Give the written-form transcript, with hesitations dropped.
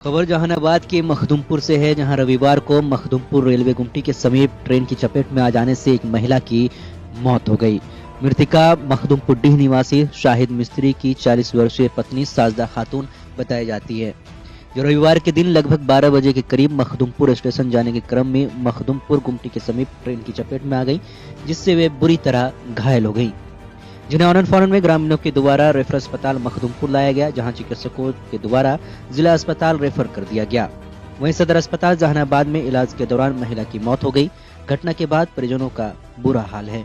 खबर जहानाबाद के मखदुमपुर से है, जहां रविवार को मखदुमपुर रेलवे गुमटी के समीप ट्रेन की चपेट में आ जाने से एक महिला की मौत हो गई। मृतका मखदुमपुर डीह निवासी शाहिद मिस्त्री की 40 वर्षीय पत्नी साजदा खातून बताई जाती है, जो रविवार के दिन लगभग 12 बजे के करीब मखदुमपुर स्टेशन जाने के क्रम में मखदुमपुर गुमटी के समीप ट्रेन की चपेट में आ गई, जिससे वे बुरी तरह घायल हो गई, जिन्हें ऑनन फौरन में ग्रामीणों के द्वारा रेफर अस्पताल मखदुमपुर लाया गया, जहां चिकित्सकों के द्वारा जिला अस्पताल रेफर कर दिया गया। वहीं सदर अस्पताल जहानाबाद में इलाज के दौरान महिला की मौत हो गई। घटना के बाद परिजनों का बुरा हाल है।